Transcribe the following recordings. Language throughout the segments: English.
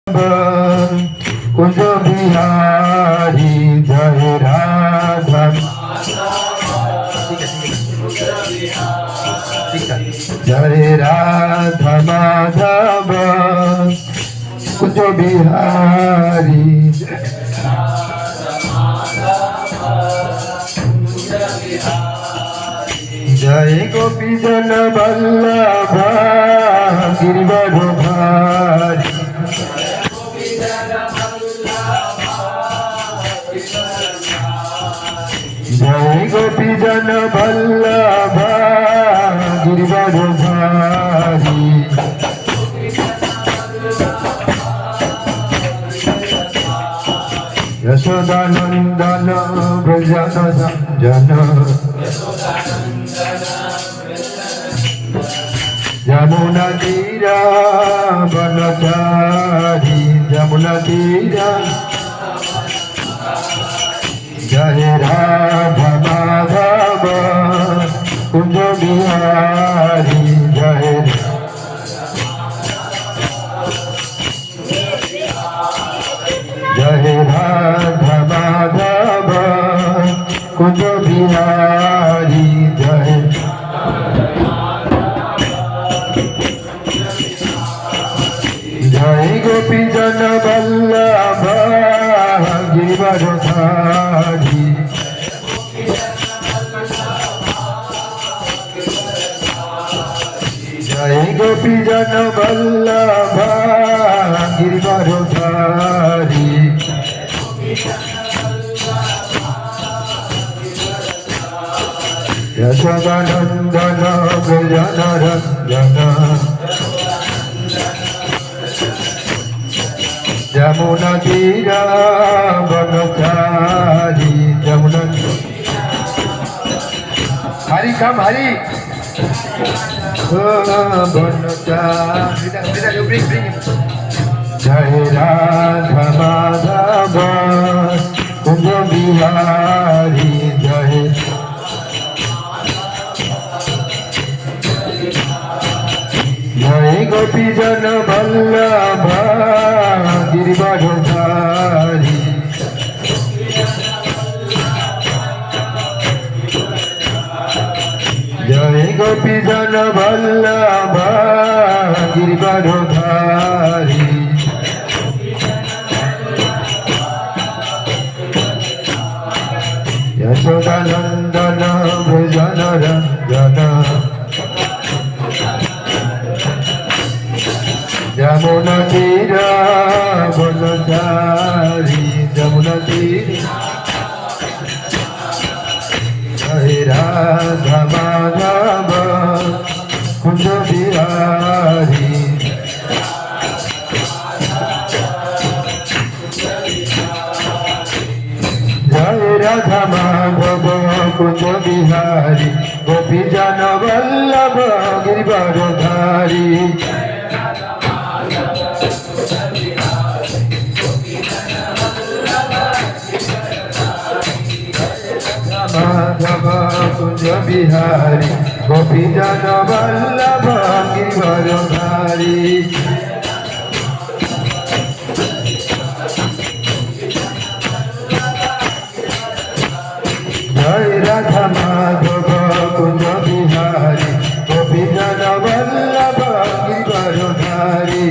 कुंज बिहारी जय राधा जय राधा माधव कुंज बिहारी जय गोपी जन वल्लभ गिरिवरधारी जय गोपी जन वल्लभ गिरिवरधारी यशोदानंदन व्रजन जन यमुना तीरा वनचारी यमुना तीरा जय राधा माधव कुंज बिहारी जय जय राधा माधव कुंज बिहारी जय जय गोपी जन वल्लभ गिरिवरधारी जय गोपी जन वल्लभ गिरिवरधारी यशोदानंदन व्रजन रंजन यमुना तीरा वनचारी यमुना हरि कम हरि वनचारी जय राधा माधव कुंज बिहारी जय जय गोपी जन वल्लभ गिरिवरधारी जय गोपी जन वल्लभ गिरिवरधारी यशोदानंदन व्रजन रंजन यमुना तीरा वनचारी यमुना तीरा जय राधा माधव कुंज बिहारी जय राधा माधव कुंज बिहारी गोपी जन वल्लभ गिरिवरधारी माधव कुंज बिहारी गोपी जन वल्लभ गिरिवरधारी जय राधा माधव कुंज बिहारी गोपी जन वल्लभ गिरिवरधारी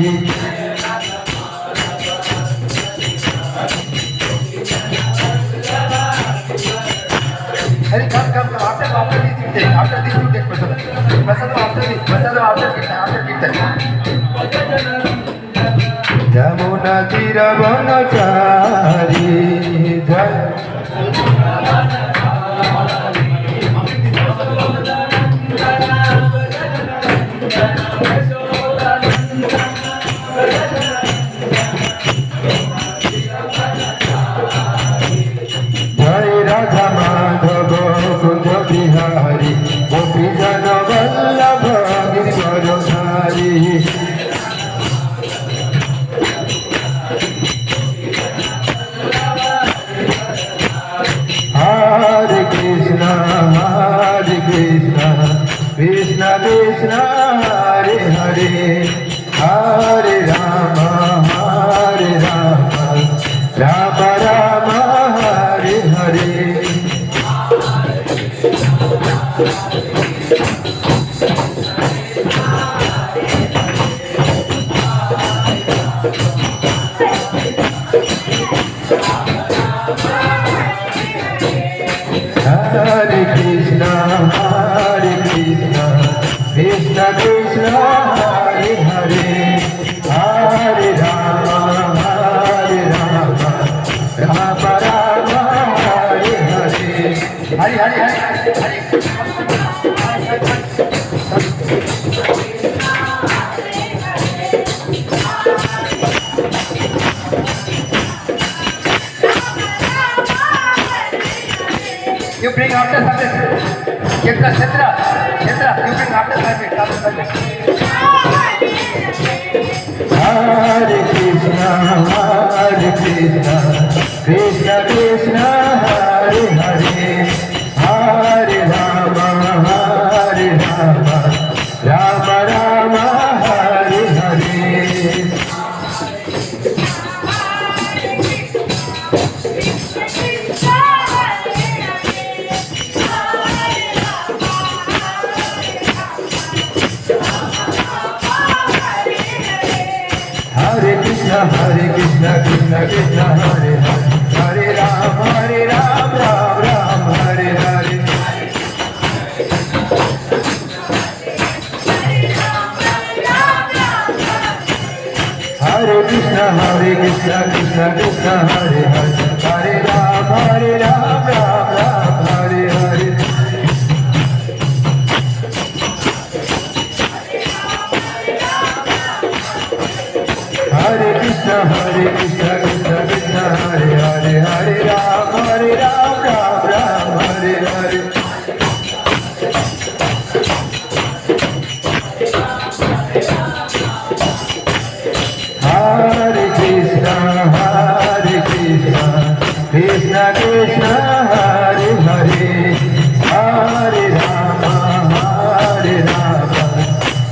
अरे कम कम after this you take Prasad after Yamuna तीर वनचारी जय राधा माधव कुंज बिहारी गोपी जन वल्लभ गिरिवरधारी हरे Krishna Krishna Krishna Hare Hare Hare Ram Hari Hari Hari You bring after service. Chetra. You bring after service. Hare Krishna, Krishna Krishna, Hare Hare, Hare Rama, Rama Rama, Hare Hare. Hare Krishna, Krishna Krishna, Hare Hare, Hare Ram, Ram Ram, Hare Hare. Hare Krishna, Krishna Krishna, Hare Hare, Hare Ram, Ram Ram, Hare Hare. Hare Krishna, Krishna Krishna, Hare Hare, Hare Ram, Ram Ram, Hare Hare. Hare Krishna, Krishna Krishna, Hare Hare, Hare Rama,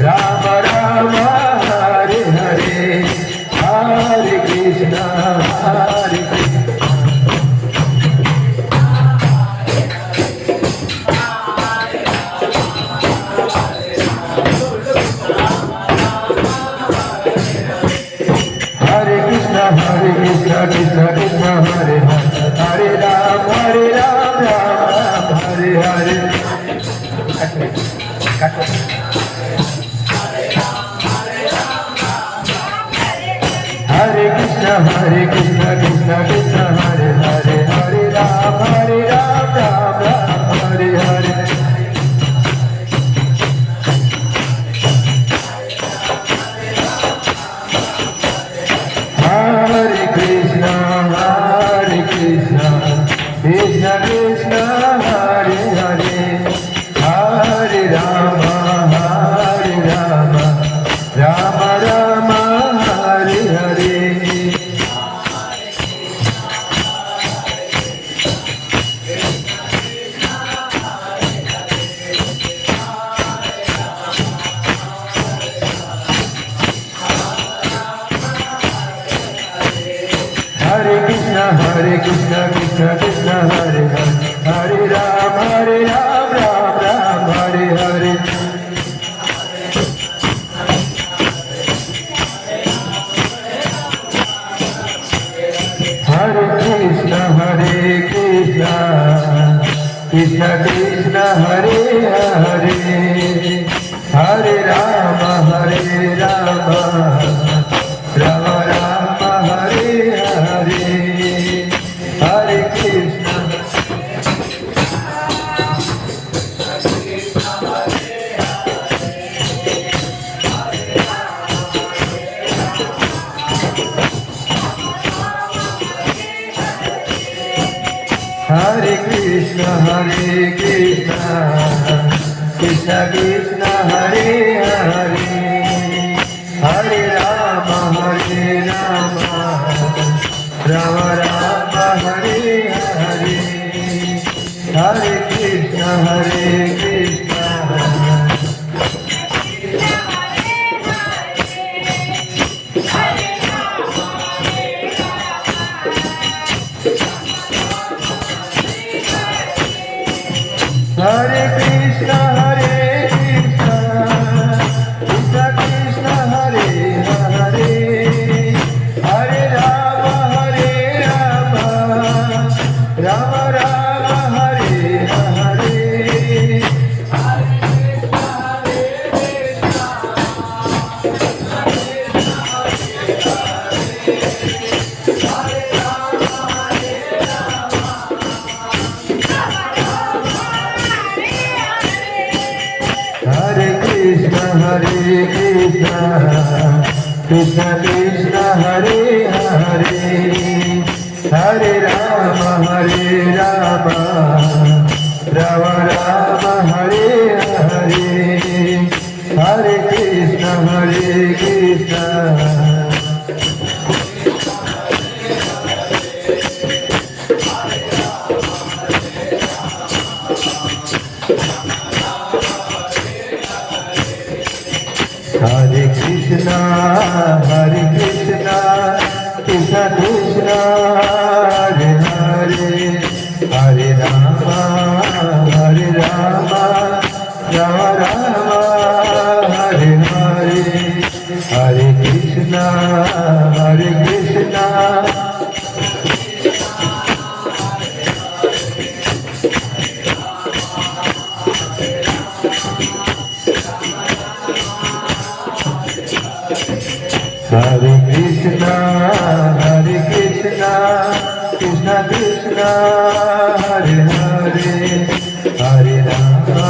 Rama Rama, Hare Hare. Hare Krishna, Hare Krishna. Hare Krishna, Krishna Krishna, Hare Hare, Hare Ram, Ram Ram, Hare Hare. Hare Krishna, Krishna Krishna, Hare Hare, Hare Ram, Ram Ram, Hare Hare. Hare Krishna, Krishna Krishna, Hare Hare, Hare Rama, Rama Rama, Hare Hare. Hare Krishna, Krishna Hare Hare, Hare Ram, Ram Ram, Hare Hare. Hare Krishna, Krishna Krishna, Hare Hare, Hare Rama, Rama Rama, Hare Hare. Hare Krishna. Hare Krishna, Krishna Krishna, Hare Hare, Hare Rama, Rama Rama, Hare Hare. Hare Krishna, Krishna. Hare Krishna, Krishna Krishna, Hare Hare, Hare Rama, Rama Rama, Hare Hare. Krishna Krishna Hare Hare Hare Rama Rama Rama Hare Hare Hare Krishna Hare Krishna Krishna Krishna Hare Hare Hare Rama Rama Rama Hare Hare Hare Krishna Hare Krishna Krishna Krishna Hare Hare Hare Rama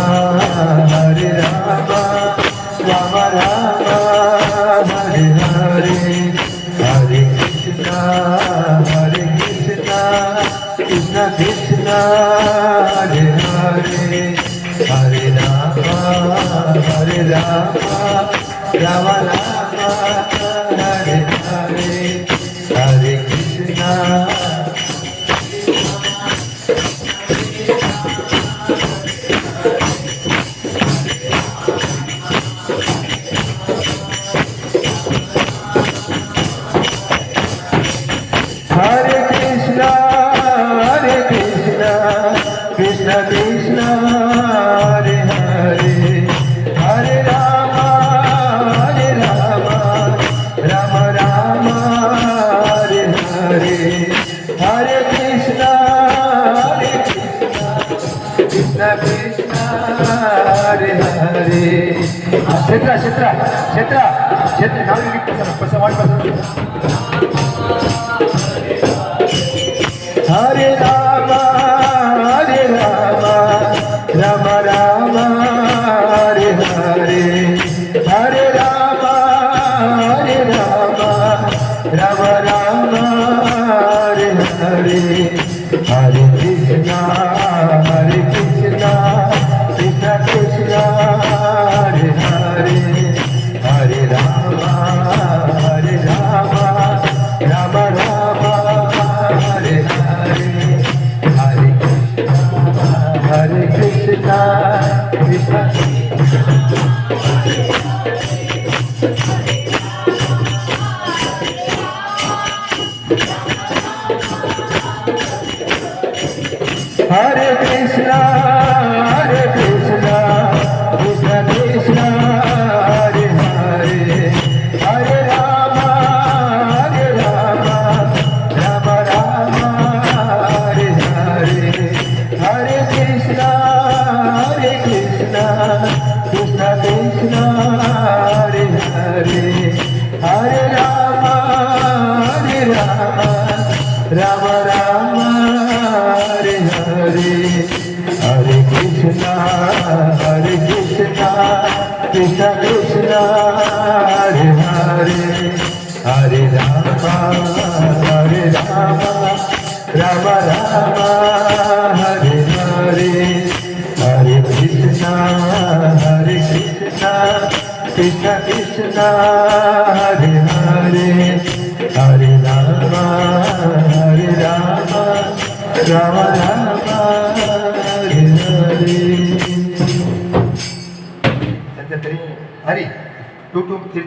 Rama Rama Hare Hare Hare Krishna Krishna Krishna Hare Hare Hare Rama Rama Rama Hare Hare Hare Krishna Hare Krishna Krishna Krishna Hare Hare Hare Rama Rama Rama Hare Hare Hare Krishna Krishna Krishna Hare Hare Kshetra now you read person one person Hare Rama Rama Rama Hare Hare Hare Rama Rama Rama Hare Hare Hare Krishna Krishna Krishna Hare Hare Hare Rama Rama Rama Hare Hare Hare Krishna Krishna Hare Krishna Krishna Krishna Hare Hare Hare Rama Rama Rama Hare Hare Hare Krishna Krishna Krishna Hare Hare Hare Rama Rama Rama Hare Hare Hare Krishna Krishna Krishna Hare Hare Hare Rama Rama Rama Hare Hare Hare Krishna Krishna Krishna Hare Hare Hare Rama Rama Rama Hare Hare सध्या तरी हरी 2 2 3 3